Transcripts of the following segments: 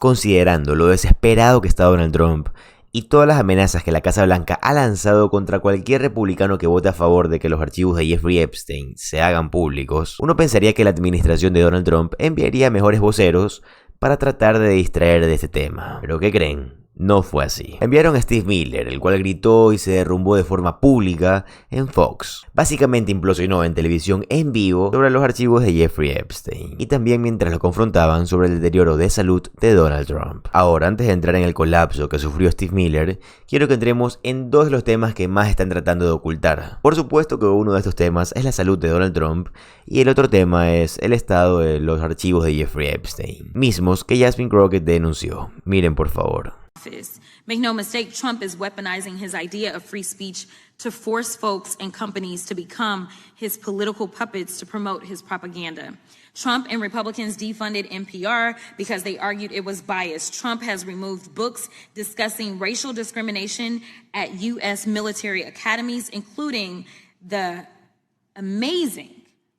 Considerando lo desesperado que está Donald Trump y todas las amenazas que la Casa Blanca ha lanzado contra cualquier republicano que vote a favor de que los archivos de Jeffrey Epstein se hagan públicos, uno pensaría que la administración de Donald Trump enviaría mejores voceros para tratar de distraer de este tema. ¿Pero qué creen? No fue así. Enviaron a Steve Miller, el cual gritó y se derrumbó de forma pública en Fox. Básicamente implosionó en televisión en vivo sobre los archivos de Jeffrey Epstein. Y también mientras lo confrontaban sobre el deterioro de salud de Donald Trump. Ahora, antes de entrar en el colapso que sufrió Steve Miller, quiero que entremos en dos de los temas que más están tratando de ocultar. Por supuesto que uno de estos temas es la salud de Donald Trump y el otro tema es el estado de los archivos de Jeffrey Epstein, mismos que Jasmine Crockett denunció. Miren por favor. Make no mistake, Trump is weaponizing his idea of free speech to force folks and companies to become his political puppets to promote his propaganda. Trump and Republicans defunded NPR because they argued it was biased. Trump has removed books discussing racial discrimination at U.S. military academies, including the amazing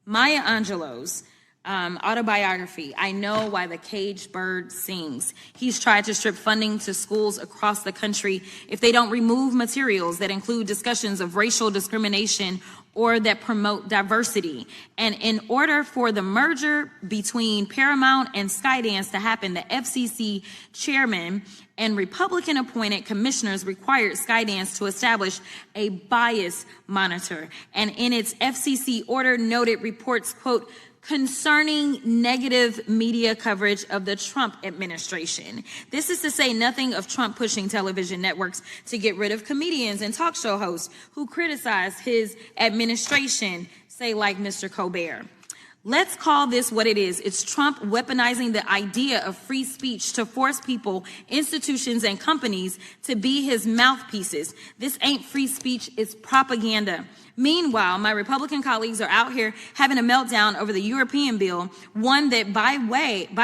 Maya Angelou's autobiography, I Know Why the Caged Bird Sings. He's tried to strip funding to schools across the country if they don't remove materials that include discussions of racial discrimination or that promote diversity. And in order for the merger between Paramount and Skydance to happen, the FCC chairman and Republican-appointed commissioners required Skydance to establish a bias monitor. And in its FCC order noted reports, quote, concerning negative media coverage of the Trump administration. This is to say nothing of Trump pushing television networks to get rid of comedians and talk show hosts who criticize his administration, say like Mr. Colbert. Let's call this what it is. It's Trump weaponizing the idea of free speech to force people, institutions, and companies to be his mouthpieces. This ain't free speech, it's propaganda. Meanwhile, my Republican colleagues are out here having a meltdown over the European bill, one that, by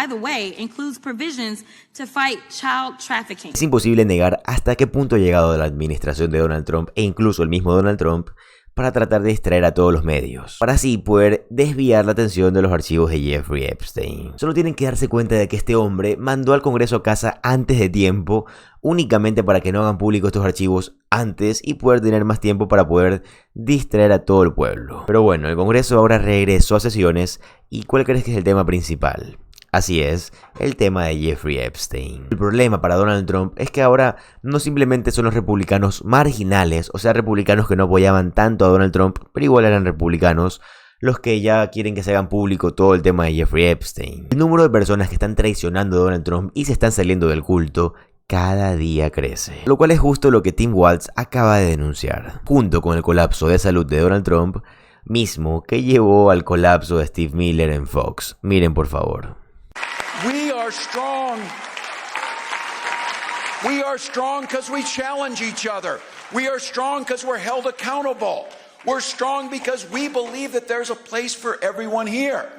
the way, includes provisions to fight child trafficking. Es imposible negar hasta qué punto ha llegado la administración de Donald Trump e incluso el mismo Donald Trump para tratar de distraer a todos los medios, para así poder desviar la atención de los archivos de Jeffrey Epstein. Solo tienen que darse cuenta de que este hombre mandó al Congreso a casa antes de tiempo, únicamente para que no hagan públicos estos archivos antes y poder tener más tiempo para poder distraer a todo el pueblo. Pero bueno, el Congreso ahora regresó a sesiones y ¿cuál crees que es el tema principal? Así es, el tema de Jeffrey Epstein. El problema para Donald Trump es que ahora no simplemente son los republicanos marginales, o sea, republicanos que no apoyaban tanto a Donald Trump, pero igual eran republicanos, los que ya quieren que se hagan público todo el tema de Jeffrey Epstein. El número de personas que están traicionando a Donald Trump y se están saliendo del culto cada día crece. Lo cual es justo lo que Tim Walz acaba de denunciar, junto con el colapso de salud de Donald Trump, mismo que llevó al colapso de Steve Miller en Fox. Miren por favor. We are strong. We are strong because we challenge each other. We are strong because we're held accountable. We're strong because we believe that there's a place for everyone here.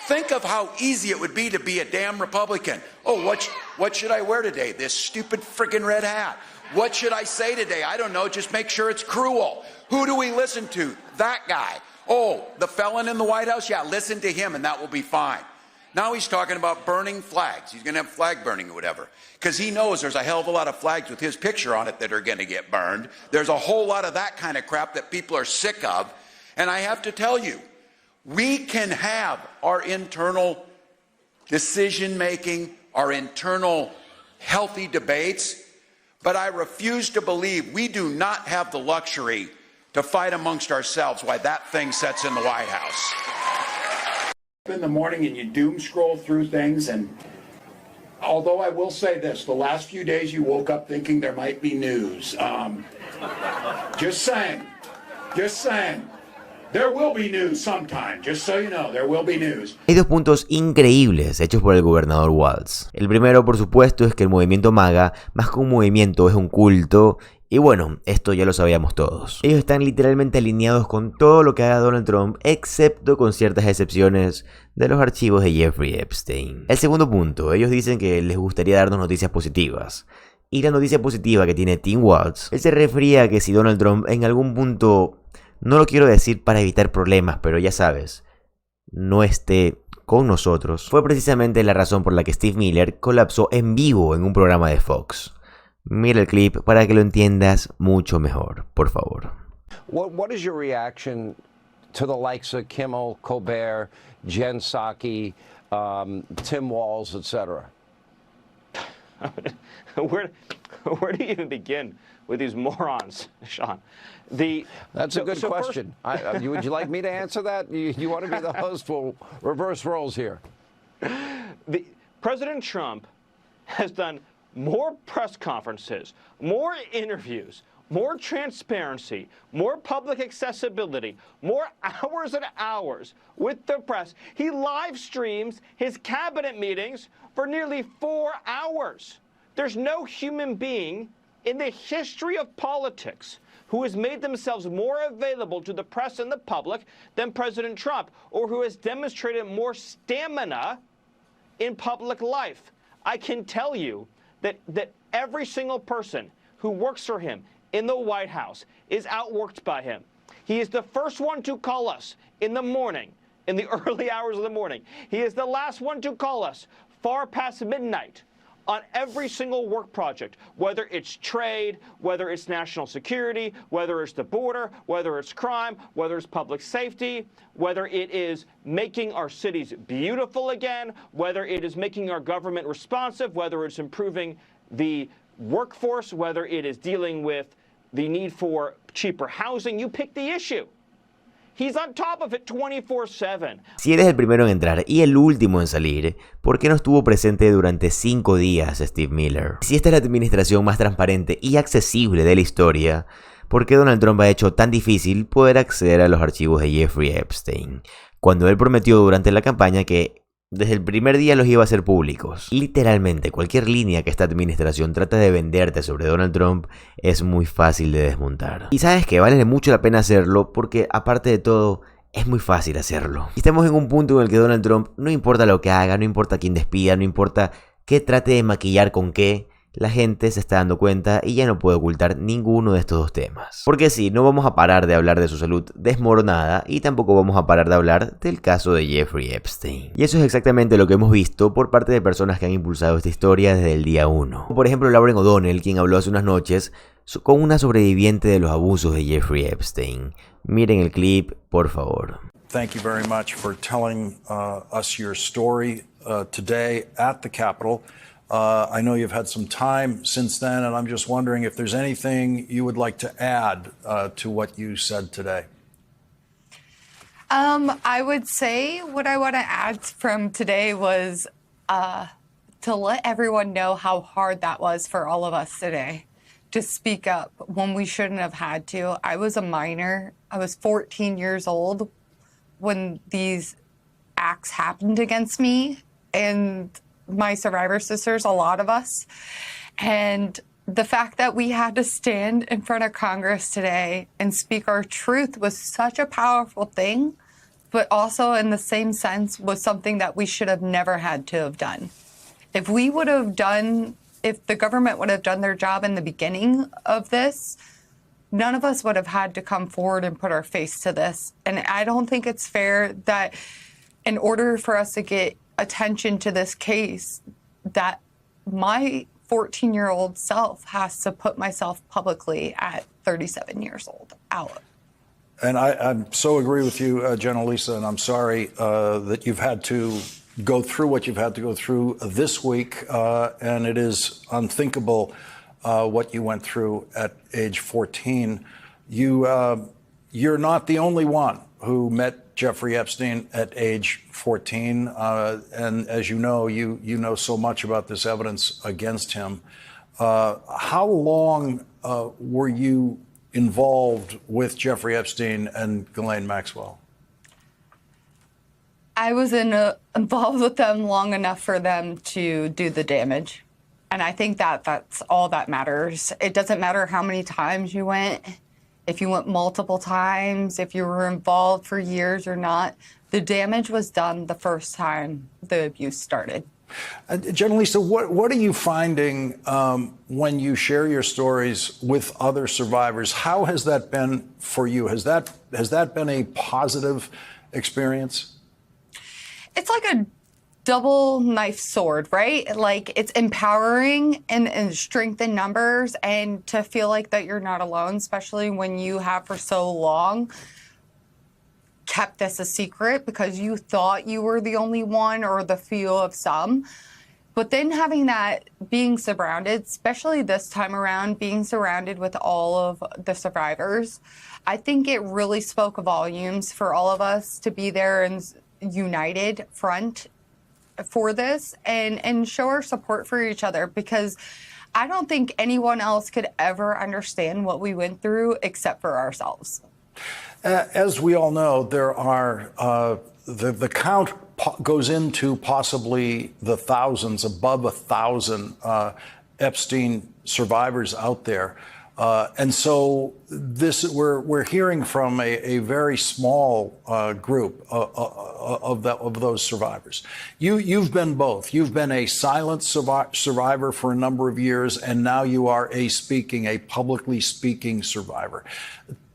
Think of how easy it would be to be a damn Republican. Oh, what should I wear today? This stupid friggin' red hat. What should I say today? I don't know. Just make sure it's cruel. Who do we listen to? That guy. Oh, the felon in the White House? Yeah, listen to him and that will be fine. Now he's talking about burning flags. He's going to have flag burning or whatever. Because he knows there's a hell of a lot of flags with his picture on it that are going to get burned. There's a whole lot of that kind of crap that people are sick of. And I have to tell you, we can have our internal decision-making, our internal healthy debates, but I refuse to believe we do not have the luxury to fight amongst ourselves why that thing sits in the White House. In the morning and you doom scroll through things, and although I will say this, the last few days you woke up thinking there might be news. Just saying. There will be news sometime, just so you know, there will be news. Hay dos puntos increíbles hechos por el gobernador Walz. El primero, por supuesto, es que el movimiento MAGA, más que un movimiento, es un culto. Y bueno, esto ya lo sabíamos todos. Ellos están literalmente alineados con todo lo que haga Donald Trump, excepto con ciertas excepciones de los archivos de Jeffrey Epstein. El segundo punto, ellos dicen que les gustaría darnos noticias positivas. Y la noticia positiva que tiene Tim Walz, él se refería a que si Donald Trump en algún punto, no lo quiero decir para evitar problemas, pero ya sabes, no esté con nosotros, fue precisamente la razón por la que Steve Miller colapsó en vivo en un programa de Fox. Mira el clip para que lo entiendas mucho mejor, por favor. What is your reaction to the likes of Kimmel, Colbert, Jen Psaki, Tim Walz, etc.? Where do you even begin with these morons, Sean? That's a good question. Would you like me to answer that? You want to be the host? We'll reverse roles here. President Trump has done more press conferences, more interviews, more transparency, more public accessibility, more hours and hours with the press. He live streams his cabinet meetings for nearly 4 hours. There's no human being in the history of politics who has made themselves more available to the press and the public than President Trump, or who has demonstrated more stamina in public life. I can tell you that every single person who works for him in the White House is outworked by him. He is the first one to call us in the morning, in the early hours of the morning. He is the last one to call us far past midnight on every single work project, whether it's trade, whether it's national security, whether it's the border, whether it's crime, whether it's public safety, whether it is making our cities beautiful again, whether it is making our government responsive, whether it's improving the workforce, whether it is dealing with the need for cheaper housing. You pick the issue. He's on top of it 24/7. Si eres el primero en entrar y el último en salir, ¿por qué no estuvo presente durante 5 días Steve Miller? Si esta es la administración más transparente y accesible de la historia, ¿por qué Donald Trump ha hecho tan difícil poder acceder a los archivos de Jeffrey Epstein? Cuando él prometió durante la campaña que desde el primer día los iba a hacer públicos. Literalmente, cualquier línea que esta administración trata de venderte sobre Donald Trump es muy fácil de desmontar. Y sabes que vale mucho la pena hacerlo porque, aparte de todo, es muy fácil hacerlo. Y estamos en un punto en el que Donald Trump, no importa lo que haga, no importa quién despida, no importa qué trate de maquillar con qué, la gente se está dando cuenta y ya no puede ocultar ninguno de estos dos temas. Porque sí, no vamos a parar de hablar de su salud desmoronada y tampoco vamos a parar de hablar del caso de Jeffrey Epstein. Y eso es exactamente lo que hemos visto por parte de personas que han impulsado esta historia desde el día 1. Por ejemplo, Lauren O'Donnell, quien habló hace unas noches con una sobreviviente de los abusos de Jeffrey Epstein. Miren el clip, por favor. Thank you very much for telling us your story today at the Capitol. I know you've had some time since then, and I'm just wondering if there's anything you would like to add to what you said today. I would say what I want to add from today was to let everyone know how hard that was for all of us today to speak up when we shouldn't have had to. I was a minor. I was 14 years old when these acts happened against me, and my survivor sisters, a lot of us. And the fact that we had to stand in front of Congress today and speak our truth was such a powerful thing, but also in the same sense was something that we should have never had to have done. If the government would have done their job in the beginning of this, none of us would have had to come forward and put our face to this. And I don't think it's fair that in order for us to get attention to this case, that my 14-year-old self has to put myself publicly at 37 years old out. And I so agree with you, Jenna Lisa, and I'm sorry that you've had to go through what you've had to go through this week, and it is unthinkable what you went through at age 14. You're not the only one who met Jeffrey Epstein at age 14, and as you know so much about this evidence against him. How long were you involved with Jeffrey Epstein and Ghislaine Maxwell? I was involved with them long enough for them to do the damage. And I think that's all that matters. It doesn't matter how many times you went. If you went multiple times, if you were involved for years or not, the damage was done the first time the abuse started. Jenna Lisa, what are you finding when you share your stories with other survivors? How has that been for you? Has that been a positive experience? it's like a double knife sword, right? Like it's empowering and strength in numbers, and to feel like that you're not alone, especially when you have for so long kept this a secret because you thought you were the only one or the few of some. But then having that, being surrounded, especially this time around, being surrounded with all of the survivors, I think it really spoke volumes for all of us to be there and united front for this and show our support for each other, because I don't think anyone else could ever understand what we went through except for ourselves. As we all know, there are the count goes into possibly the thousands, above 1,000 Epstein survivors out there. And so we're hearing from a very small group of those survivors. You've been both. You've been a silent survivor for a number of years, and now you are a publicly speaking survivor.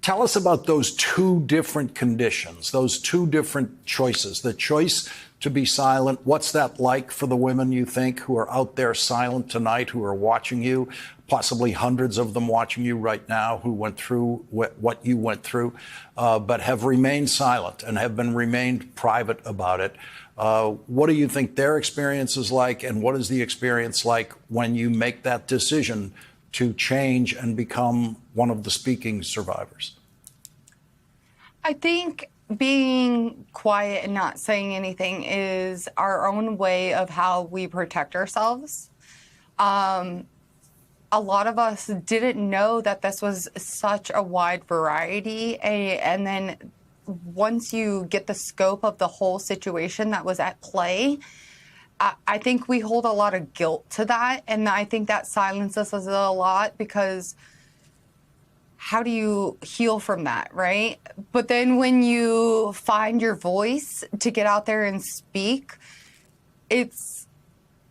Tell us about those two different conditions, those two different choices. The choice to be silent, what's that like for the women, you think, who are out there silent tonight, who are watching you, possibly hundreds of them watching you right now, who went through what you went through, but have remained silent and have remained private about it. What do you think their experience is like, and what is the experience like when you make that decision to change and become one of the speaking survivors? I think being quiet and not saying anything is our own way of how we protect ourselves. A lot of us didn't know that this was such a wide variety, and then once you get the scope of the whole situation that was at play, I think we hold a lot of guilt to that, and I think that silences us a lot, because how do you heal from that, right? But then when you find your voice to get out there and speak, it's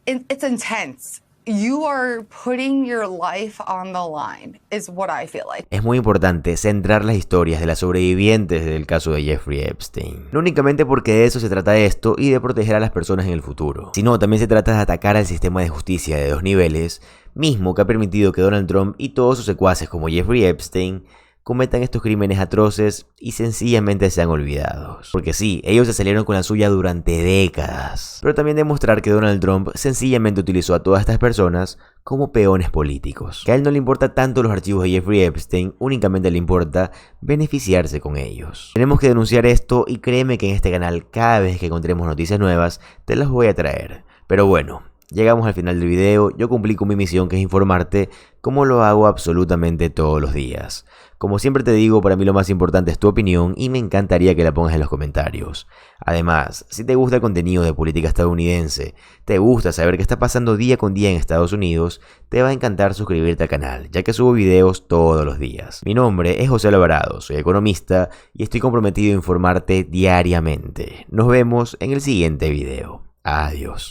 intense. You are putting your life on the line, is what I feel like. Es muy importante centrar las historias de las sobrevivientes del caso de Jeffrey Epstein. No únicamente porque de eso se trata esto y de proteger a las personas en el futuro, sino también se trata de atacar al sistema de justicia de dos niveles, mismo que ha permitido que Donald Trump y todos sus secuaces como Jeffrey Epstein cometan estos crímenes atroces y sencillamente sean olvidados. Porque sí, ellos se salieron con la suya durante décadas, pero también demostrar que Donald Trump sencillamente utilizó a todas estas personas como peones políticos. Que a él no le importa tanto los archivos de Jeffrey Epstein, únicamente le importa beneficiarse con ellos. Tenemos que denunciar esto, y créeme que en este canal cada vez que encontremos noticias nuevas te las voy a traer. Pero bueno, llegamos al final del video. Yo cumplí con mi misión, que es informarte, como lo hago absolutamente todos los días. Como siempre te digo, para mí lo más importante es tu opinión, y me encantaría que la pongas en los comentarios. Además, si te gusta el contenido de política estadounidense, te gusta saber qué está pasando día con día en Estados Unidos, te va a encantar suscribirte al canal, ya que subo videos todos los días. Mi nombre es José Alvarado, soy economista y estoy comprometido a informarte diariamente. Nos vemos en el siguiente video. Adiós.